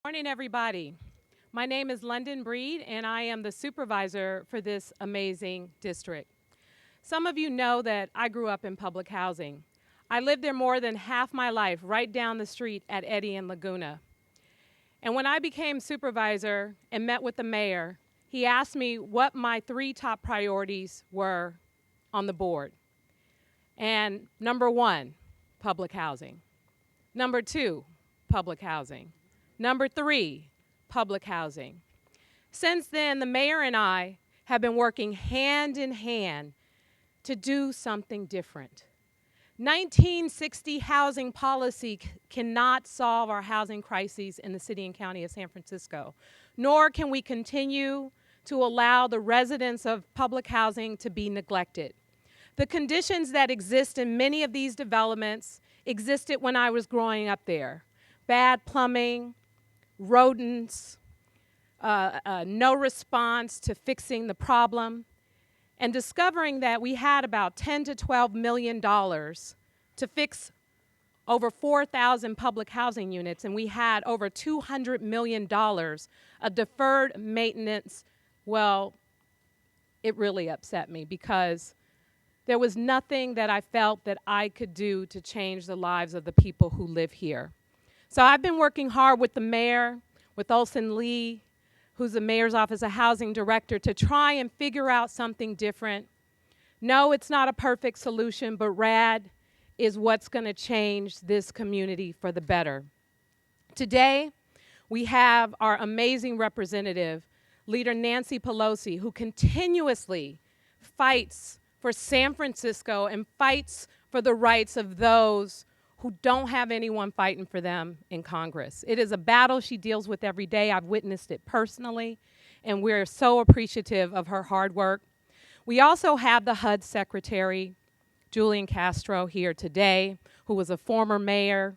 Morning, everybody. My name is London Breed, and I am the supervisor for this amazing district. Some of you know that I grew up in public housing. I lived there more than half my life, right down the street at Eddy and Laguna. And when I became supervisor and met with the mayor, he asked me what my 3 top priorities were on the board. And number 1, public housing. Number 2, public housing. Number 3, public housing. Since then, the mayor and I have been working hand in hand to do something different. 1960 housing policy cannot solve our housing crises in the city and county of San Francisco, nor can we continue to allow the residents of public housing to be neglected. The conditions that exist in many of these developments existed when I was growing up there. Bad plumbing, rodents, no response to fixing the problem, and discovering that we had about $10 to $12 million to fix over 4,000 public housing units, and we had over $200 million of deferred maintenance. Well, it really upset me because there was nothing that I felt that I could do to change the lives of the people who live here. So I've been working hard with the mayor, with Olson Lee, who's the mayor's office of housing director, to try and figure out something different. No, it's not a perfect solution, but RAD is what's going to change this community for the better. Today, we have our amazing representative, Leader Nancy Pelosi, who continuously fights for San Francisco and fights for the rights of those who don't have anyone fighting for them in Congress. It is a battle she deals with every day. I've witnessed it personally, and we're so appreciative of her hard work. We also have the HUD Secretary, Julian Castro, here today, who was a former mayor,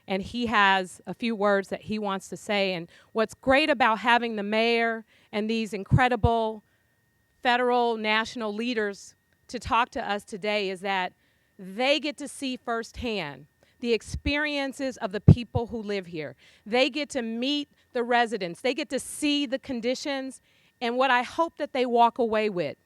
and he has a few words that he wants to say. And what's great about having the mayor and these incredible federal, national leaders to talk to us today is that they get to see firsthand the experiences of the people who live here. They get to meet the residents. They get to see the conditions. And what I hope that they walk away with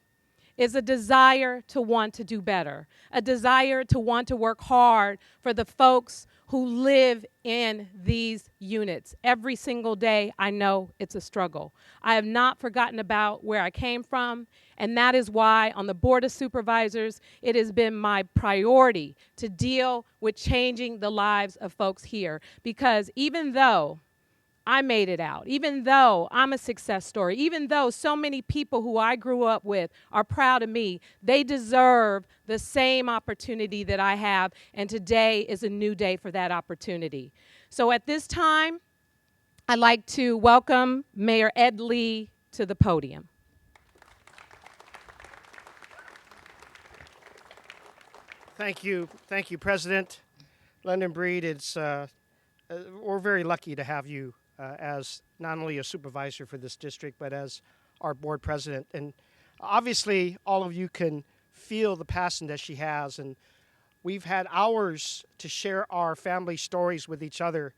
is a desire to want to do better, a desire to want to work hard for the folks who live in these units. Every single day, I know it's a struggle. I have not forgotten about where I came from, and that is why on the Board of Supervisors, it has been my priority to deal with changing the lives of folks here. Because even though I made it out, even though I'm a success story, even though so many people who I grew up with are proud of me, they deserve the same opportunity that I have, and today is a new day for that opportunity. So at this time, I'd like to welcome Mayor Ed Lee to the podium. Thank you, President London Breed. We're very lucky to have you as not only a supervisor for this district, but as our board president. And obviously, all of you can feel the passion that she has. And we've had hours to share our family stories with each other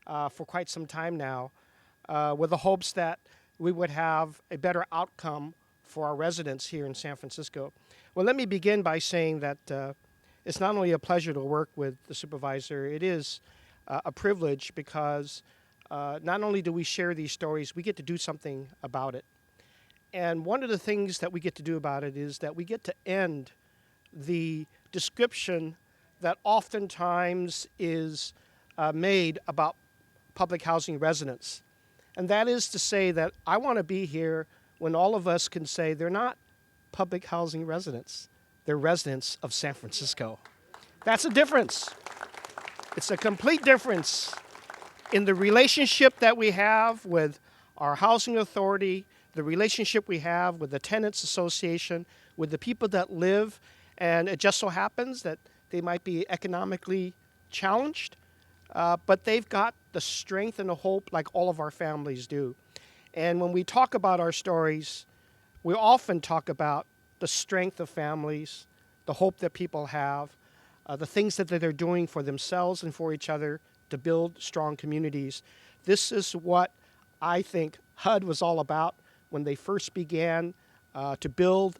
for quite some time now, with the hopes that we would have a better outcome for our residents here in San Francisco. Well, let me begin by saying that it's not only a pleasure to work with the supervisor, it is a privilege because not only do we share these stories, we get to do something about it. And one of the things that we get to do about it is that we get to end the description that oftentimes is made about public housing residents. And that is to say that I want to be here when all of us can say they're not public housing residents. They're residents of San Francisco. That's a difference. It's a complete difference in the relationship that we have with our housing authority, the relationship we have with the Tenants Association, with the people that live, and it just so happens that they might be economically challenged, but they've got the strength and the hope like all of our families do. And when we talk about our stories, we often talk about the strength of families, the hope that people have, the things that they're doing for themselves and for each other to build strong communities. This is what I think HUD was all about when they first began to build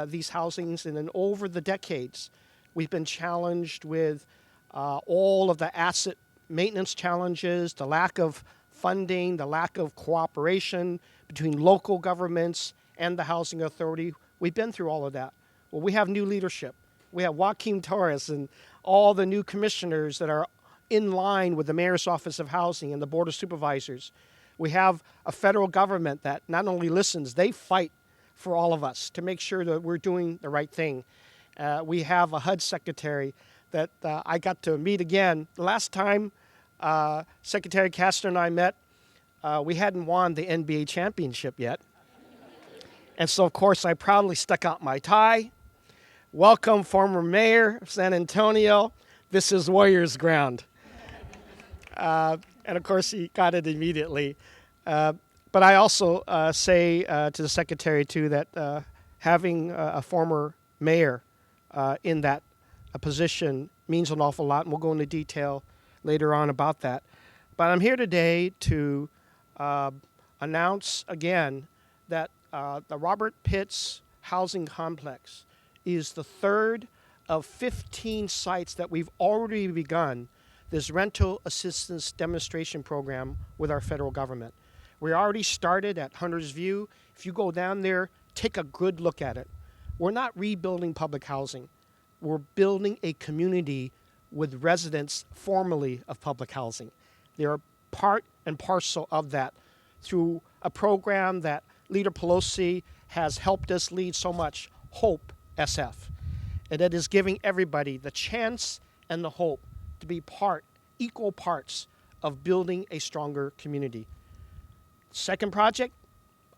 these housings. And then over the decades, we've been challenged with all of the asset maintenance challenges, the lack of funding, the lack of cooperation between local governments and the Housing Authority. We've been through all of that. Well, we have new leadership. We have Joaquin Torres and all the new commissioners that are in line with the Mayor's Office of Housing and the Board of Supervisors. We have a federal government that not only listens, they fight for all of us to make sure that we're doing the right thing. We have a HUD secretary that I got to meet again. The last time Secretary Castor and I met, we hadn't won the NBA championship yet. And so, of course, I proudly stuck out my tie. Welcome, former mayor of San Antonio. This is Warriors ground. And, of course, he got it immediately. But I also say to the secretary, too, that having a former mayor in that position means an awful lot, and we'll go into detail later on about that. But I'm here today to announce again that the Robert Pitts Housing Complex is the third of 15 sites that we've already begun this rental assistance demonstration program with our federal government. We already started at Hunter's View. If you go down there, take a good look at it. We're not rebuilding public housing. We're building a community with residents formerly of public housing. They're part and parcel of that through a program that Leader Pelosi has helped us lead so much, Hope SF. And it is giving everybody the chance and the hope to be equal parts of building a stronger community. Second project,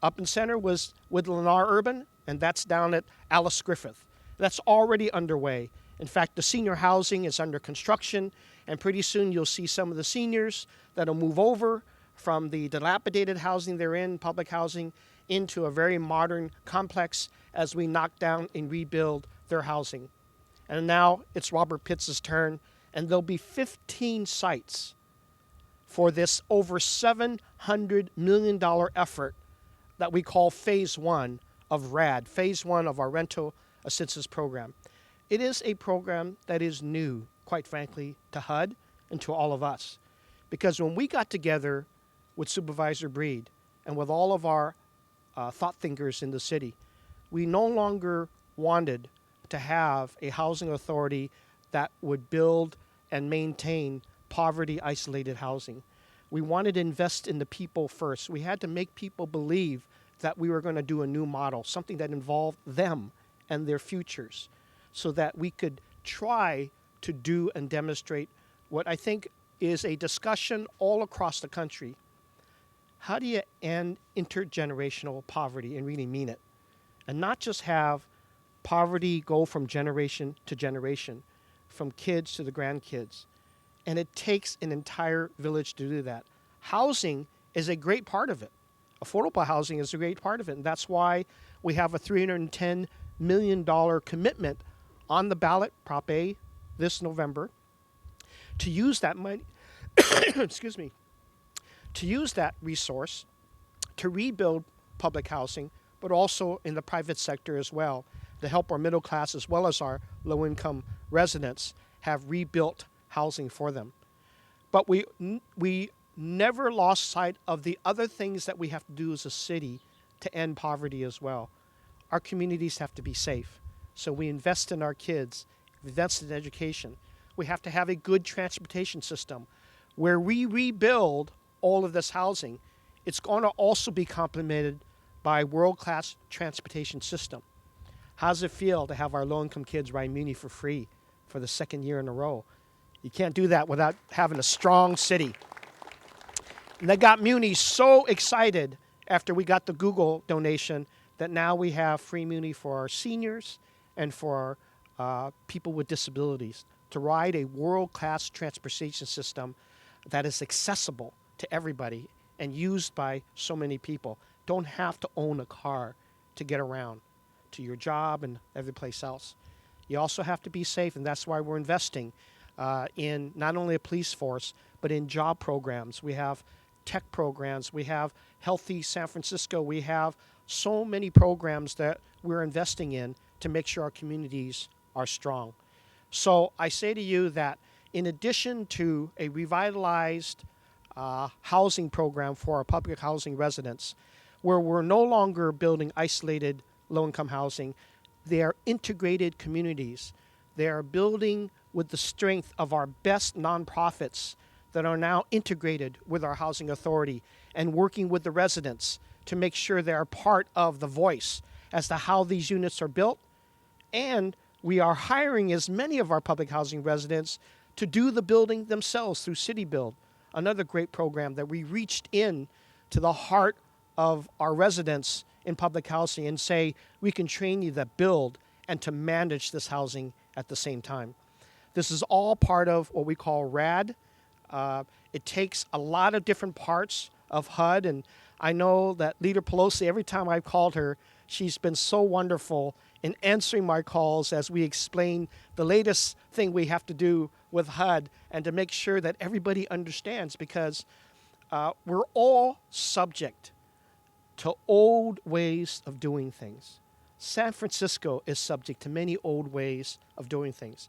up in center, was with Lennar Urban, and that's down at Alice Griffith. That's already underway. In fact, the senior housing is under construction, and pretty soon you'll see some of the seniors that'll move over from the dilapidated housing they're in, public housing, into a very modern complex as we knock down and rebuild their housing. And now it's Robert Pitts' turn, and there'll be 15 sites for this over $700 million effort that we call Phase 1 of RAD, Phase 1 of our Rental Assistance Program. It is a program that is new, quite frankly, to HUD and to all of us. Because when we got together with Supervisor Breed and with all of our thought thinkers in the city, we no longer wanted to have a housing authority that would build and maintain poverty-isolated housing. We wanted to invest in the people first. We had to make people believe that we were going to do a new model, something that involved them and their futures, so that we could try to do and demonstrate what I think is a discussion all across the country. How do you end intergenerational poverty and really mean it? And not just have poverty go from generation to generation, from kids to the grandkids. And it takes an entire village to do that. Housing is a great part of it. Affordable housing is a great part of it. And that's why we have a $310 million commitment on the ballot, Prop A, this November, to use that money, excuse me, to use that resource to rebuild public housing, but also in the private sector as well, to help our middle class as well as our low-income residents have rebuilt housing for them. But we never lost sight of the other things that we have to do as a city to end poverty as well. Our communities have to be safe. So we invest in our kids, invest in education. We have to have a good transportation system. Where we rebuild all of this housing, it's going to also be complemented by a world-class transportation system. How does it feel to have our low-income kids ride Muni for free for the second year in a row? You can't do that without having a strong city. And that got Muni so excited after we got the Google donation that now we have free Muni for our seniors and for our people with disabilities to ride a world-class transportation system that is accessible to everybody and used by so many people. Don't have to own a car to get around to your job and every place else. You also have to be safe, and that's why we're investing in not only a police force, but in job programs. We have tech programs. We have Healthy San Francisco. We have so many programs that we're investing in to make sure our communities are strong. So I say to you that in addition to a revitalized housing program for our public housing residents, where we're no longer building isolated low-income housing, they are integrated communities. They are building with the strength of our best nonprofits that are now integrated with our housing authority and working with the residents to make sure they are part of the voice as to how these units are built. And we are hiring as many of our public housing residents to do the building themselves through City Build, another great program that we reached in to the heart of our residents in public housing and say, we can train you to build and to manage this housing at the same time. This is all part of what we call RAD. It takes a lot of different parts of HUD, and I know that Leader Pelosi, every time I've called her, she's been so wonderful in answering my calls as we explain the latest thing we have to do with HUD and to make sure that everybody understands, because we're all subject to old ways of doing things. San Francisco is subject to many old ways of doing things.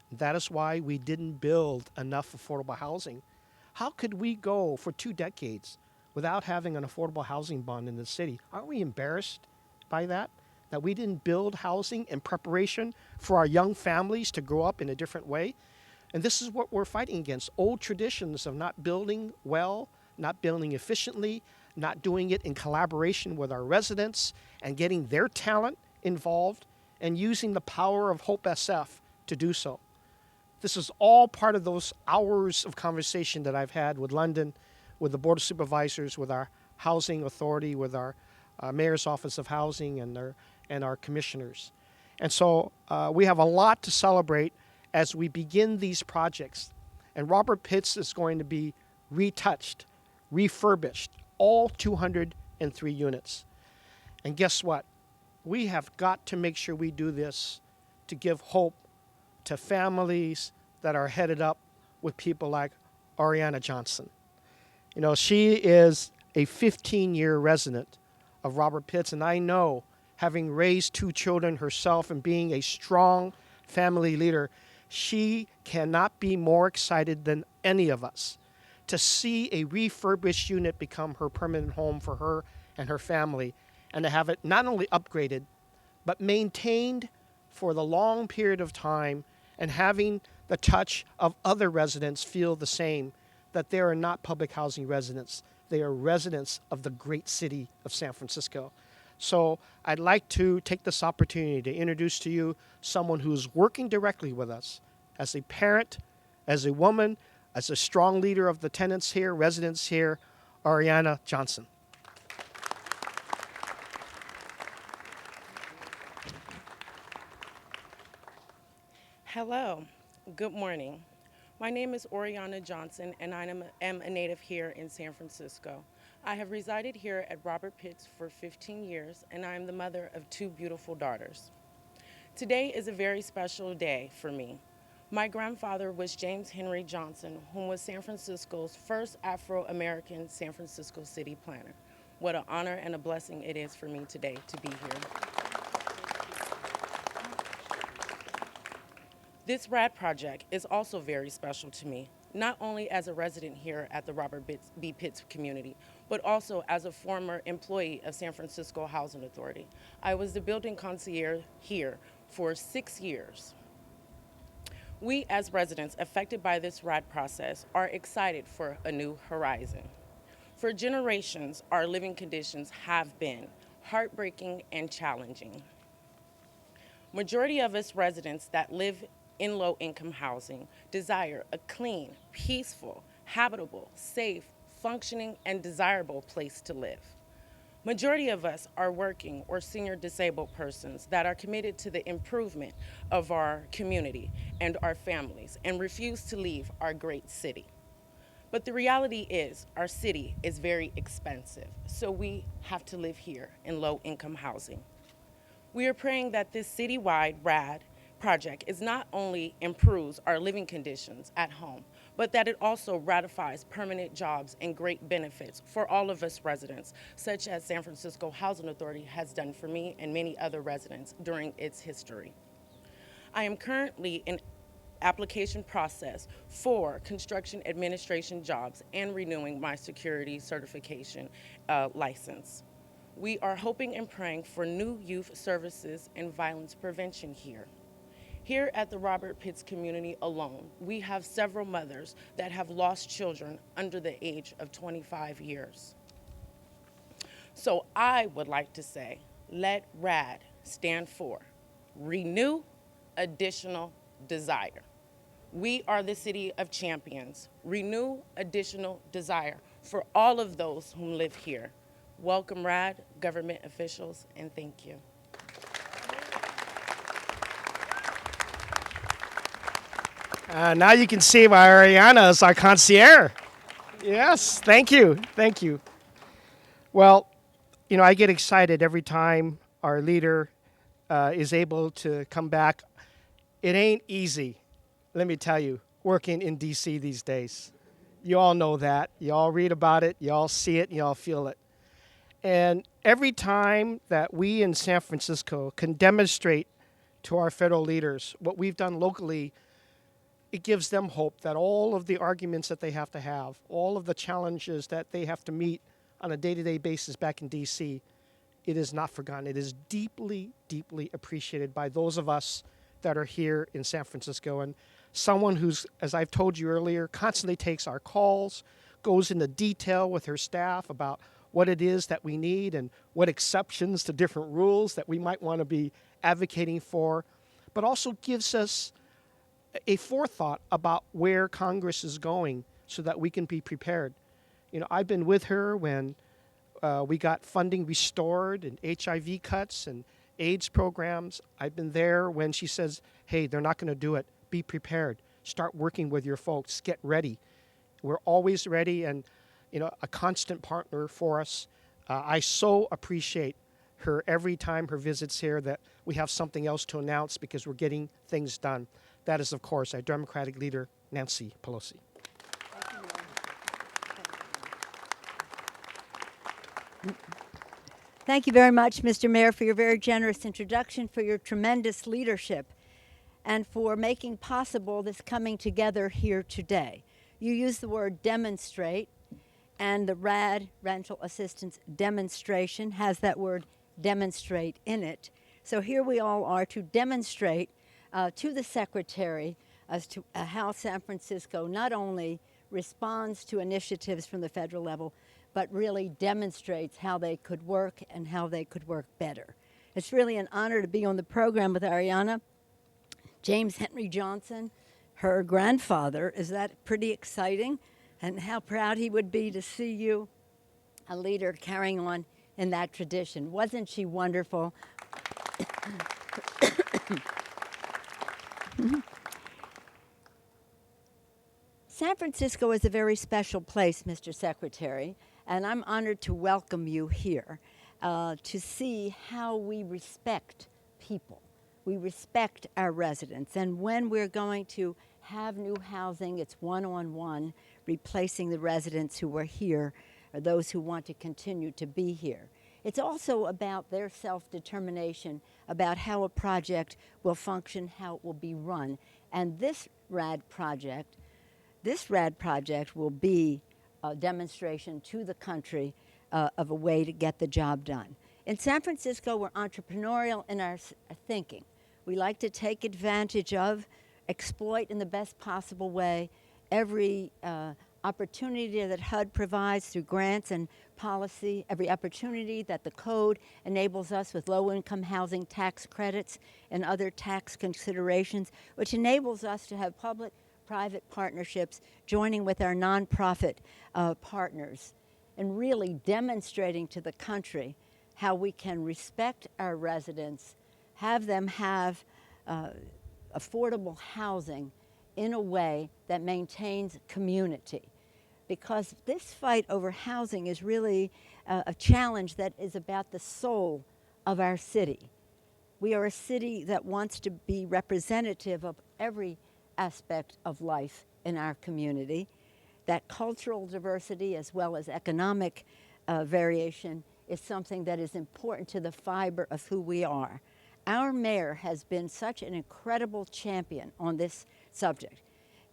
That is why we didn't build enough affordable housing. How could we go for 2 decades without having an affordable housing bond in the city? Aren't we embarrassed by that? That we didn't build housing in preparation for our young families to grow up in a different way? And this is what we're fighting against. Old traditions of not building well, not building efficiently, not doing it in collaboration with our residents and getting their talent involved and using the power of Hope SF to do so. This is all part of those hours of conversation that I've had with London, with the Board of Supervisors, with our Housing Authority, with our Mayor's Office of Housing and our commissioners. And so we have a lot to celebrate as we begin these projects. And Robert Pitts is going to be retouched, refurbished, all 203 units. And guess what? We have got to make sure we do this to give hope to families that are headed up with people like Ariana Johnson. You know, she is a 15-year resident of Robert Pitts, and I know, having raised 2 children herself and being a strong family leader, she cannot be more excited than any of us to see a refurbished unit become her permanent home for her and her family, and to have it not only upgraded, but maintained for the long period of time, and having the touch of other residents feel the same, that they are not public housing residents. They are residents of the great city of San Francisco. So I'd like to take this opportunity to introduce to you someone who's working directly with us as a parent, as a woman, as a strong leader of the tenants here, residents here, Ariana Johnson. Hello, good morning. My name is Oriana Johnson, and I am a native here in San Francisco. I have resided here at Robert Pitts for 15 years, and I am the mother of 2 beautiful daughters. Today is a very special day for me. My grandfather was James Henry Johnson, who was San Francisco's first Afro-American San Francisco city planner. What an honor and a blessing it is for me today to be here. This RAD project is also very special to me, not only as a resident here at the Robert B. Pitts community, but also as a former employee of San Francisco Housing Authority. I was the building concierge here for 6 years. We as residents affected by this RAD process are excited for a new horizon. For generations, our living conditions have been heartbreaking and challenging. Majority of us residents that live in low-income housing desire a clean, peaceful, habitable, safe, functioning, and desirable place to live. Majority of us are working or senior disabled persons that are committed to the improvement of our community and our families and refuse to leave our great city. But the reality is our city is very expensive, so we have to live here in low-income housing. We are praying that this citywide RAD project is not only improves our living conditions at home, but that it also ratifies permanent jobs and great benefits for all of us residents, such as San Francisco Housing Authority has done for me and many other residents during its history. I am currently in application process for construction administration jobs and renewing my security certification license. We are hoping and praying for new youth services and violence prevention here. Here at the Robert Pitts community alone, we have several mothers that have lost children under the age of 25 years. So I would like to say, let RAD stand for Renew Additional Desire. We are the city of champions. Renew additional desire for all of those who live here. Welcome, RAD, government officials, and thank you. Now you can see why Ariana is our concierge. Yes, thank you, thank you. Well, you know, I get excited every time our leader is able to come back. It ain't easy, let me tell you, working in D.C. these days. You all know that. You all read about it. You all see it. You all feel it. And every time that we in San Francisco can demonstrate to our federal leaders what we've done locally, it gives them hope that all of the arguments that they have to have, all of the challenges that they have to meet on a day-to-day basis back in D.C., it is not forgotten. It is deeply, deeply appreciated by those of us that are here in San Francisco. And someone who's, as I've told you earlier, constantly takes our calls, goes into detail with her staff about what it is that we need and what exceptions to different rules that we might want to be advocating for, but also gives us a forethought about where Congress is going so that we can be prepared. You know, I've been with her when we got funding restored and HIV cuts and AIDS programs. I've been there when she says, hey, they're not going to do it. Be prepared. Start working with your folks. Get ready. We're always ready and, you know, a constant partner for us. I so appreciate her every time her visits here that we have something else to announce because we're getting things done. That is, of course, our Democratic leader, Nancy Pelosi. Thank you very much, Mr. Mayor, for your very generous introduction, for your tremendous leadership, and for making possible this coming together here today. You use the word demonstrate, and the RAD, Rental Assistance Demonstration, has that word demonstrate in it. So here we all are to demonstrate to the Secretary as to how San Francisco not only responds to initiatives from the federal level, but really demonstrates how they could work and how they could work better. It's really an honor to be on the program with Ariana. James Henry Johnson, her grandfather. Is that pretty exciting? And how proud he would be to see you, a leader carrying on in that tradition. Wasn't she wonderful? San Francisco is a very special place, Mr. Secretary, and I'm honored to welcome you here to see how we respect people. We respect our residents, and when we're going to have new housing, it's one-on-one, replacing the residents who are here or those who want to continue to be here. It's also about their self-determination about how a project will function, how it will be run. And this RAD project will be a demonstration to the country of a way to get the job done. In San Francisco, we're entrepreneurial in our thinking. We like to take advantage of, exploit in the best possible way every opportunity that HUD provides through grants and policy, every opportunity that the code enables us with low-income housing tax credits and other tax considerations, which enables us to have public-private partnerships joining with our nonprofit partners and really demonstrating to the country how we can respect our residents, have them have affordable housing in a way that maintains community. Because this fight over housing is really a challenge that is about the soul of our city. We are a city that wants to be representative of every aspect of life in our community, that cultural diversity as well as economic variation is something that is important to the fiber of who we are. Our mayor has been such an incredible champion on this subject.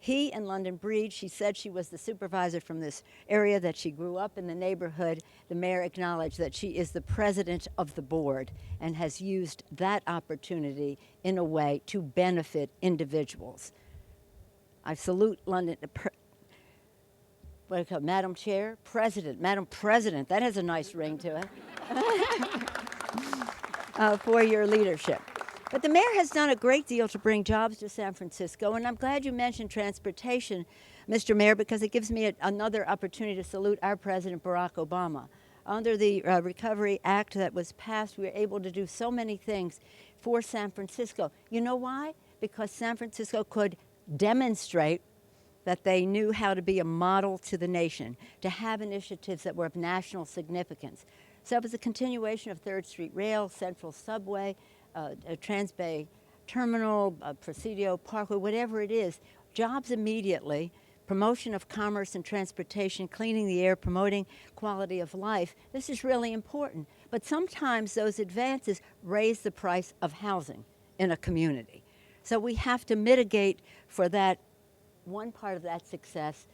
He and London Breed, she said she was the supervisor from this area, that she grew up in the neighborhood. The mayor acknowledged that she is the president of the board and has used that opportunity in a way to benefit individuals. I salute London, what do you call it, Madam Chair? President, Madam President, that has a nice ring to it, for your leadership. But the mayor has done a great deal to bring jobs to San Francisco, and I'm glad you mentioned transportation, Mr. Mayor, because it gives me another opportunity to salute our President, Barack Obama. Under the Recovery Act that was passed, we were able to do so many things for San Francisco. You know why? Because San Francisco could demonstrate that they knew how to be a model to the nation, to have initiatives that were of national significance. So it was a continuation of 3rd Street Rail, Central Subway, a Transbay Terminal, Presidio Parkway, whatever it is. Jobs immediately, promotion of commerce and transportation, cleaning the air, promoting quality of life. This is really important. But sometimes those advances raise the price of housing in a community. So we have to mitigate for that, one part of that success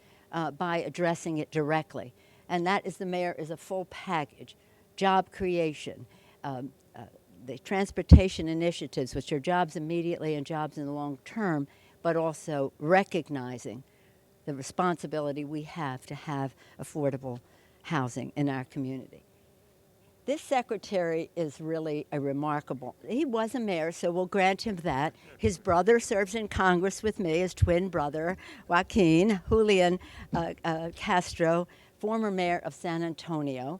by addressing it directly. And that is, the mayor is a full package. Job creation, the transportation initiatives, which are jobs immediately and jobs in the long term, but also recognizing the responsibility we have to have affordable housing in our community. This secretary is really a remarkable, he was a mayor, so we'll grant him that. His brother serves in Congress with me, his twin brother, Joaquin Julian Castro, former mayor of San Antonio.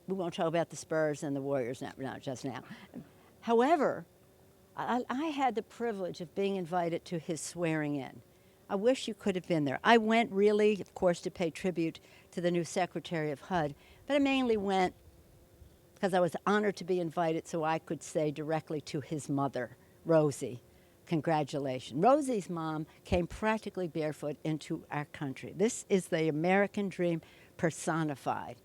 We won't talk about the Spurs and the Warriors now, just now. However, I had the privilege of being invited to his swearing in. I wish you could have been there. I went really, of course, to pay tribute to the new Secretary of HUD, but I mainly went because I was honored to be invited so I could say directly to his mother, Rosie, congratulations. Rosie's mom came practically barefoot into our country. This is the American dream personified.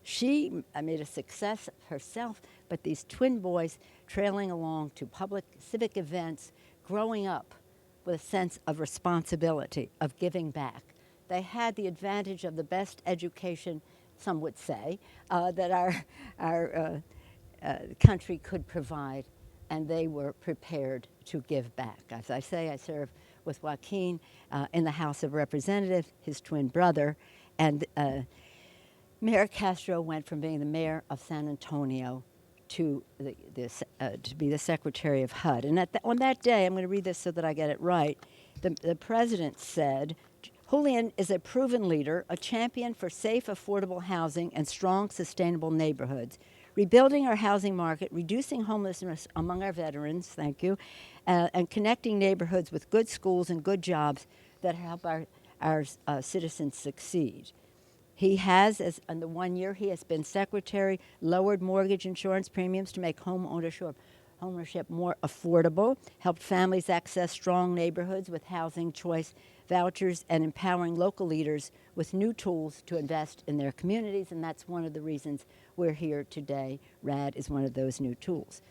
She made a success of herself, but these twin boys trailing along to public civic events, growing up with a sense of responsibility, of giving back. They had the advantage of the best education, some would say, that our country could provide, and they were prepared to give back. As I say, I serve with Joaquin in the House of Representatives, his twin brother, and Mayor Castro went from being the mayor of San Antonio to be the Secretary of HUD. And on that day, I'm going to read this so that I get it right, the president said, Julian is a proven leader, a champion for safe, affordable housing and strong, sustainable neighborhoods, rebuilding our housing market, reducing homelessness among our veterans, thank you, and connecting neighborhoods with good schools and good jobs that help our citizens succeed. He has, in the 1 year he has been secretary, lowered mortgage insurance premiums to make home ownership more affordable, helped families access strong neighborhoods with housing choice vouchers, and empowering local leaders with new tools to invest in their communities, and that's one of the reasons we're here today. RAD is one of those new tools.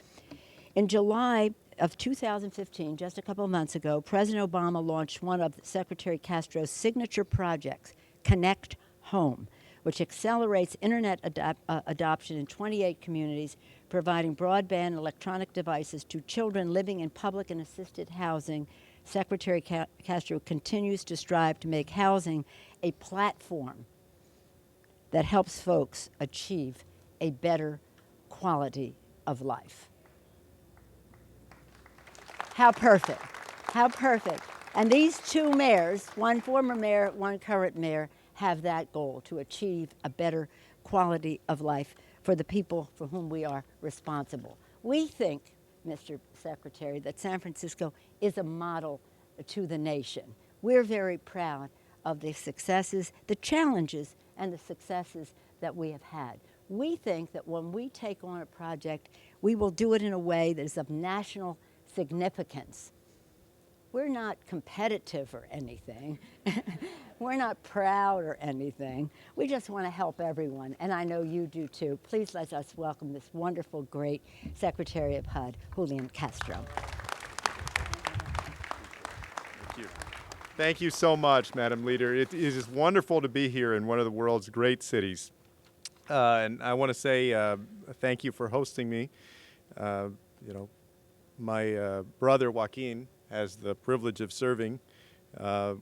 In July of 2015, just a couple of months ago, President Obama launched one of Secretary Castro's signature projects, Connect Home, which accelerates internet adoption in 28 communities, providing broadband and electronic devices to children living in public and assisted housing. Secretary Castro continues to strive to make housing a platform that helps folks achieve a better quality of life. How perfect. How perfect. And these two mayors, one former mayor, one current mayor, have that goal to achieve a better quality of life for the people for whom we are responsible. We think, Mr. Secretary, that San Francisco is a model to the nation. We're very proud of the successes, the challenges, and the successes that we have had. We think that when we take on a project, we will do it in a way that is of national significance. we're not competitive or anything. We're not proud or anything. We just want to help everyone, and I know you do too. Please let us welcome this wonderful, great Secretary of HUD, Julian Castro. Thank you. Thank you so much, Madam Leader. It is wonderful to be here in one of the world's great cities. And I want to say thank you for hosting me. My brother Joaquin has the privilege of serving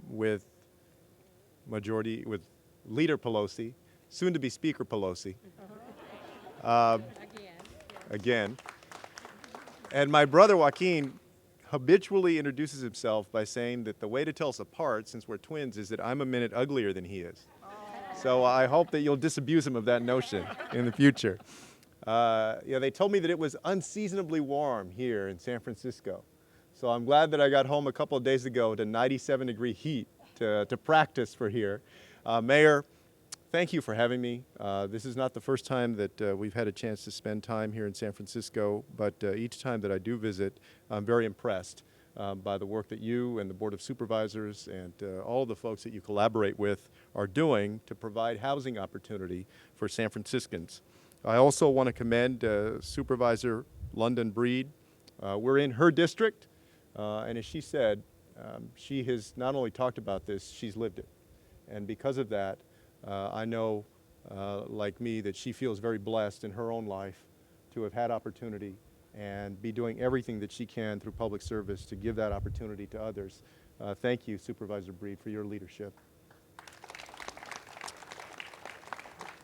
with Leader Pelosi, soon to be Speaker Pelosi. Again. And my brother Joaquin habitually introduces himself by saying that the way to tell us apart, since we're twins, is that I'm a minute uglier than he is. So I hope that you'll disabuse him of that notion in the future. They told me that it was unseasonably warm here in San Francisco. So I'm glad that I got home a couple of days ago to 97-degree heat to practice for here. Mayor, thank you for having me. This is not the first time that we've had a chance to spend time here in San Francisco, but each time that I do visit, I'm very impressed by the work that you and the Board of Supervisors and all the folks that you collaborate with are doing to provide housing opportunity for San Franciscans. I also want to commend Supervisor London Breed. We're in her district, and as she said, she has not only talked about this, she's lived it. And because of that, I know, like me, that she feels very blessed in her own life to have had opportunity and be doing everything that she can through public service to give that opportunity to others. Thank you, Supervisor Breed, for your leadership.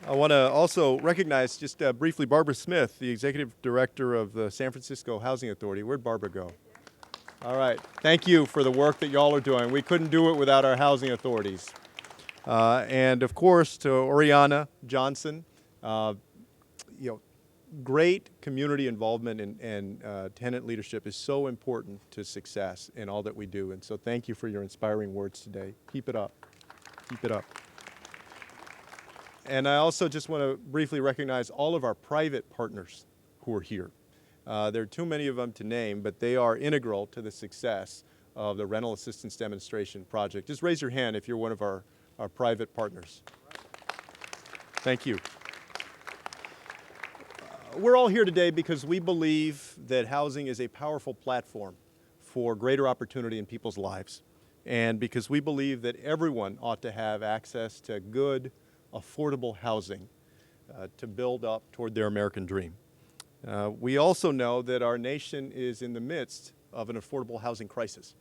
I want to also recognize just briefly Barbara Smith, the Executive Director of the San Francisco Housing Authority. Where'd Barbara go? All right. Thank you for the work that y'all are doing. We couldn't do it without our housing authorities. And of course, to Oriana Johnson, great community involvement and tenant leadership is so important to success in all that we do. And so thank you for your inspiring words today. Keep it up. Keep it up. And I also just want to briefly recognize all of our private partners who are here. There are too many of them to name, but they are integral to the success of the Rental Assistance Demonstration Project. Just raise your hand if you're one of our private partners. Thank you. We're all here today because we believe that housing is a powerful platform for greater opportunity in people's lives, and because we believe that everyone ought to have access to good, affordable housing to build up toward their American dream. We also know that our nation is in the midst of an affordable housing crisis.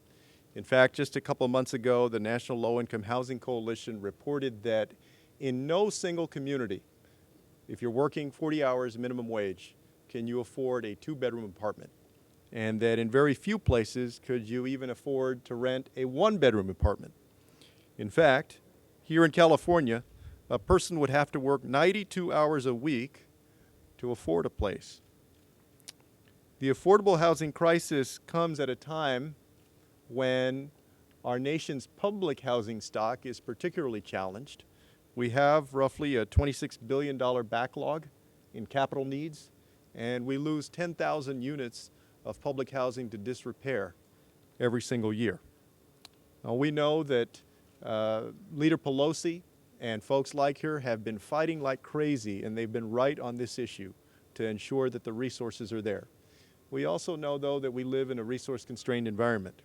In fact, just a couple of months ago, the National Low-Income Housing Coalition reported that in no single community, if you're working 40 hours minimum wage, can you afford a 2-bedroom apartment. And that in very few places could you even afford to rent a 1-bedroom apartment. In fact, here in California, a person would have to work 92 hours a week to afford a place. The affordable housing crisis comes at a time when our nation's public housing stock is particularly challenged. We have roughly a $26 billion backlog in capital needs, and we lose 10,000 units of public housing to disrepair every single year. Now, we know that Leader Pelosi and folks like her have been fighting like crazy, and they've been right on this issue to ensure that the resources are there. We also know, though, that we live in a resource-constrained environment.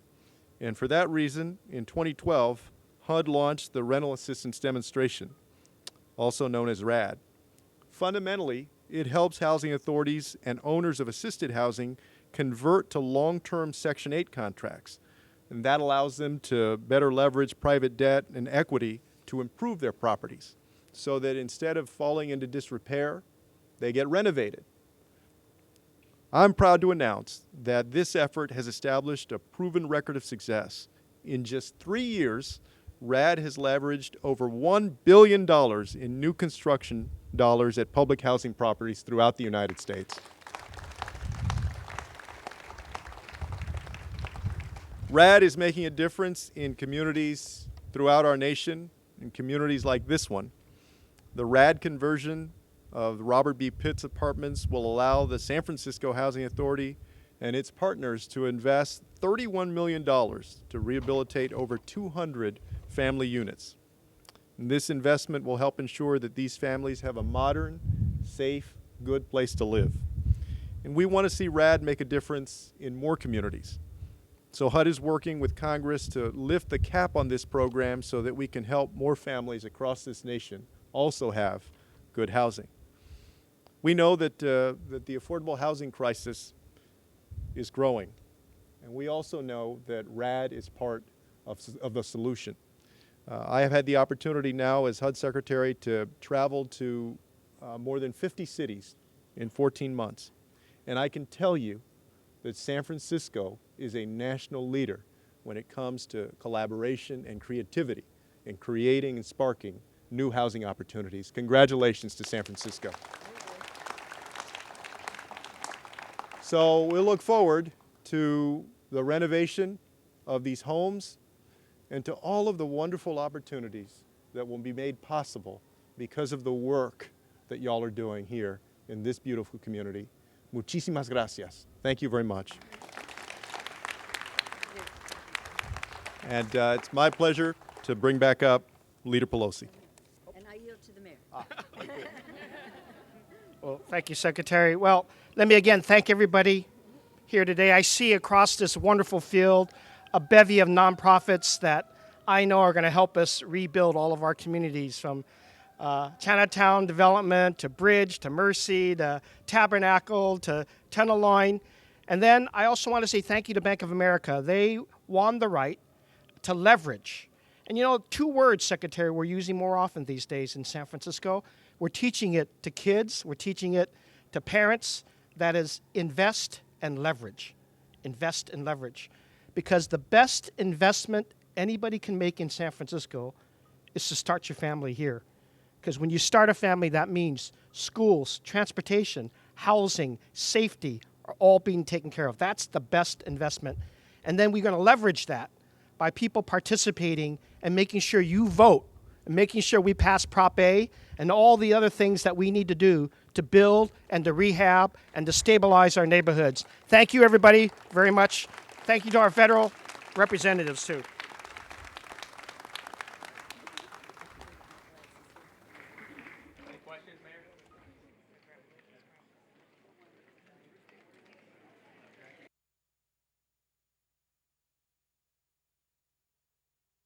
And for that reason, in 2012, HUD launched the Rental Assistance Demonstration, also known as RAD. Fundamentally, it helps housing authorities and owners of assisted housing convert to long-term Section 8 contracts. And that allows them to better leverage private debt and equity to improve their properties so that instead of falling into disrepair, they get renovated. I'm proud to announce that this effort has established a proven record of success. In just 3 years, RAD has leveraged over $1 billion in new construction dollars at public housing properties throughout the United States. RAD is making a difference in communities throughout our nation, in communities like this one. The RAD conversion of the Robert B. Pitts apartments will allow the San Francisco Housing Authority and its partners to invest $31 million to rehabilitate over 200 family units. And this investment will help ensure that these families have a modern, safe, good place to live. And we want to see RAD make a difference in more communities. So HUD is working with Congress to lift the cap on this program so that we can help more families across this nation also have good housing. We know that the affordable housing crisis is growing, and we also know that RAD is part of the solution. I have had the opportunity now as HUD Secretary to travel to more than 50 cities in 14 months, and I can tell you that San Francisco is a national leader when it comes to collaboration and creativity in creating and sparking new housing opportunities. Congratulations to San Francisco. So we'll look forward to the renovation of these homes and to all of the wonderful opportunities that will be made possible because of the work that y'all are doing here in this beautiful community. Muchísimas gracias. Thank you very much. And it's my pleasure to bring back up Leader Pelosi. And I yield to the mayor. Well, thank you, Secretary. Well, let me again thank everybody here today. I see across this wonderful field a bevy of nonprofits that I know are going to help us rebuild all of our communities, from Chinatown Development to Bridge to Mercy to Tabernacle to Tenderloin. And then I also want to say thank you to Bank of America. They won the right to leverage. And you know, two words, Secretary, we're using more often these days in San Francisco. We're teaching it to kids. We're teaching it to parents. That is invest and leverage. Invest and leverage. Because the best investment anybody can make in San Francisco is to start your family here. Because when you start a family, that means schools, transportation, housing, safety are all being taken care of. That's the best investment. And then we're going to leverage that by people participating and making sure you vote, and making sure we pass Prop A and all the other things that we need to do to build and to rehab and to stabilize our neighborhoods. Thank you, everybody, very much. Thank you to our federal representatives, too. Any questions, Mayor?